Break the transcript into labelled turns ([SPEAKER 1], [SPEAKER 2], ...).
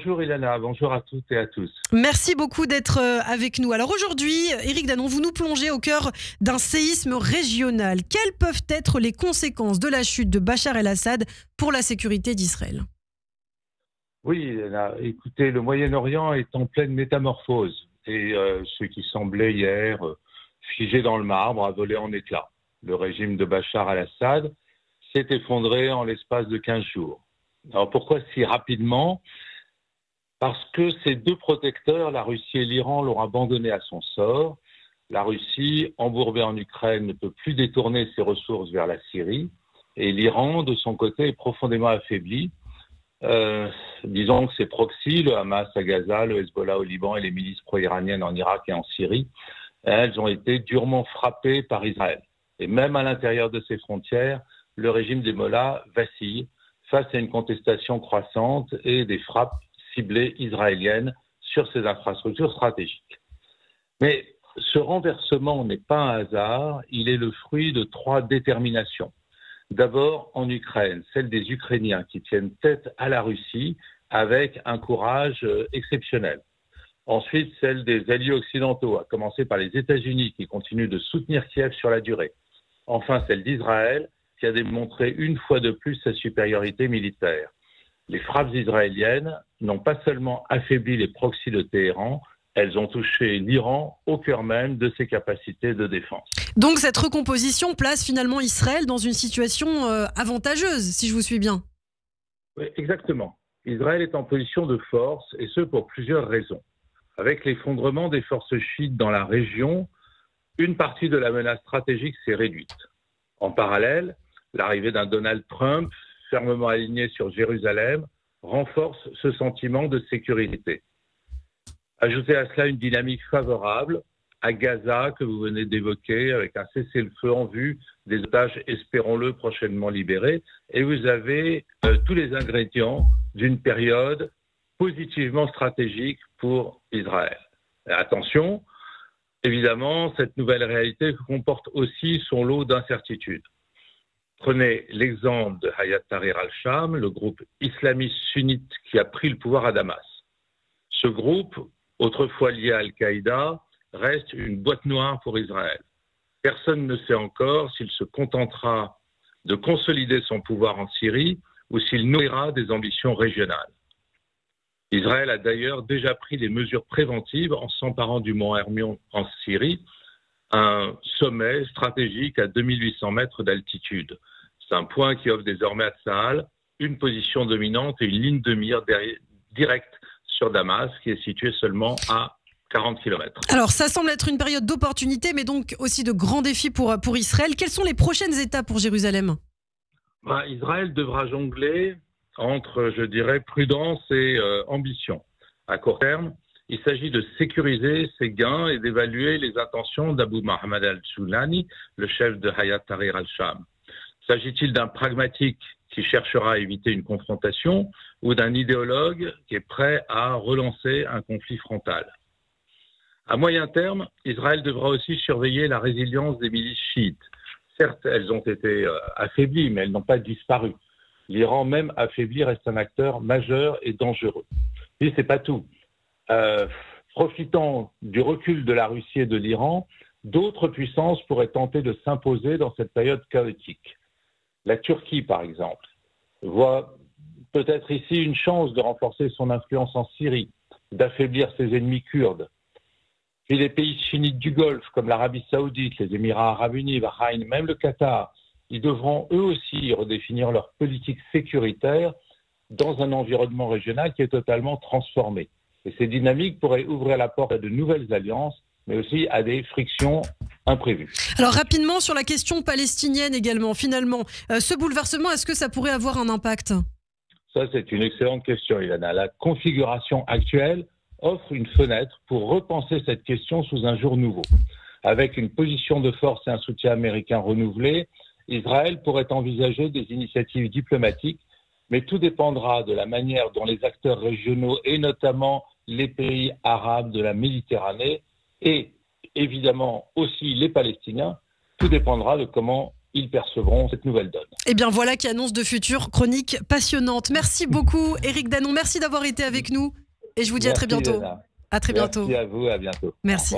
[SPEAKER 1] Bonjour Ilana, bonjour à toutes et à tous.
[SPEAKER 2] Merci beaucoup d'être avec nous. Alors aujourd'hui, Éric Danon, vous nous plongez au cœur d'un séisme régional. Quelles peuvent être les conséquences de la chute de Bachar el-Assad pour la sécurité d'Israël?
[SPEAKER 1] Oui Ilana, écoutez, le Moyen-Orient est en pleine métamorphose et ce qui semblait hier figé dans le marbre a volé en éclats. Le régime de Bachar el-Assad s'est effondré en l'espace de 15 jours. Alors pourquoi si rapidement ? Parce que ces deux protecteurs, la Russie et l'Iran, l'ont abandonné à son sort. La Russie, embourbée en Ukraine, ne peut plus détourner ses ressources vers la Syrie. Et l'Iran, de son côté, est profondément affaibli. Disons que ses proxys, le Hamas à Gaza, le Hezbollah au Liban et les milices pro-iraniennes en Irak et en Syrie, elles ont été durement frappées par Israël. Et même à l'intérieur de ses frontières, le régime des mollahs vacille face à une contestation croissante et des frappes ciblées israéliennes sur ses infrastructures stratégiques. Mais ce renversement n'est pas un hasard, il est le fruit de trois déterminations. D'abord, en Ukraine, celle des Ukrainiens qui tiennent tête à la Russie avec un courage exceptionnel. Ensuite, celle des alliés occidentaux, à commencer par les États-Unis qui continuent de soutenir Kiev sur la durée. Enfin, celle d'Israël qui a démontré une fois de plus sa supériorité militaire. Les frappes israéliennes n'ont pas seulement affaibli les proxys de Téhéran, elles ont touché l'Iran au cœur même de ses capacités de défense.
[SPEAKER 2] Donc cette recomposition place finalement Israël dans une situation avantageuse, si je vous suis bien.
[SPEAKER 1] Oui, exactement. Israël est en position de force, et ce pour plusieurs raisons. Avec l'effondrement des forces chiites dans la région, une partie de la menace stratégique s'est réduite. En parallèle, l'arrivée d'un Donald Trump fermement aligné sur Jérusalem, renforce ce sentiment de sécurité. Ajoutez à cela une dynamique favorable à Gaza que vous venez d'évoquer, avec un cessez-le-feu en vue, des otages, espérons-le, prochainement libérés, et vous avez tous les ingrédients d'une période positivement stratégique pour Israël. Et attention, évidemment, cette nouvelle réalité comporte aussi son lot d'incertitudes. Prenez l'exemple de Hayat Tahrir al-Sham, le groupe islamiste sunnite qui a pris le pouvoir à Damas. Ce groupe, autrefois lié à Al-Qaïda, reste une boîte noire pour Israël. Personne ne sait encore s'il se contentera de consolider son pouvoir en Syrie ou s'il nourrira des ambitions régionales. Israël a d'ailleurs déjà pris des mesures préventives en s'emparant du mont Hermon en Syrie, un sommet stratégique à 2800 mètres d'altitude. C'est un point qui offre désormais à Tsahal une position dominante et une ligne de mire directe sur Damas, qui est située seulement à 40 km.
[SPEAKER 2] Alors ça semble être une période d'opportunité, mais donc aussi de grands défis pour Israël. Quelles sont les prochaines étapes pour Jérusalem ?
[SPEAKER 1] Israël devra jongler entre, je dirais, prudence et ambition. À court terme, il s'agit de sécuriser ses gains et d'évaluer les intentions d'Abu Mohammed al-Joulani, le chef de Hayat Tahrir al-Sham. S'agit-il d'un pragmatique qui cherchera à éviter une confrontation ou d'un idéologue qui est prêt à relancer un conflit frontal? À moyen terme, Israël devra aussi surveiller la résilience des milices chiites. Certes, elles ont été affaiblies, mais elles n'ont pas disparu. L'Iran, même affaibli, reste un acteur majeur et dangereux. Mais ce n'est pas tout. Profitant du recul de la Russie et de l'Iran, d'autres puissances pourraient tenter de s'imposer dans cette période chaotique. La Turquie, par exemple, voit peut-être ici une chance de renforcer son influence en Syrie, d'affaiblir ses ennemis kurdes. Puis les pays sunnites du Golfe, comme l'Arabie saoudite, les Émirats arabes unis, Bahreïn, même le Qatar, ils devront eux aussi redéfinir leur politique sécuritaire dans un environnement régional qui est totalement transformé. Et ces dynamiques pourraient ouvrir la porte à de nouvelles alliances, mais aussi à des frictions imprévues.
[SPEAKER 2] Alors rapidement, sur la question palestinienne également, finalement, ce bouleversement, est-ce que ça pourrait avoir un impact ?
[SPEAKER 1] Ça, c'est une excellente question, Ilana. La configuration actuelle offre une fenêtre pour repenser cette question sous un jour nouveau. Avec une position de force et un soutien américain renouvelé, Israël pourrait envisager des initiatives diplomatiques, mais tout dépendra de la manière dont les acteurs régionaux, et notamment les pays arabes de la Méditerranée, et évidemment aussi les Palestiniens, tout dépendra de comment ils percevront cette nouvelle donne.
[SPEAKER 2] Eh bien voilà qui annonce de futures chroniques passionnantes. Merci beaucoup Éric Danon, merci d'avoir été avec nous et je vous dis à très bientôt.
[SPEAKER 1] Léna.
[SPEAKER 2] À très bientôt.
[SPEAKER 1] Merci à vous, à bientôt.
[SPEAKER 2] Merci.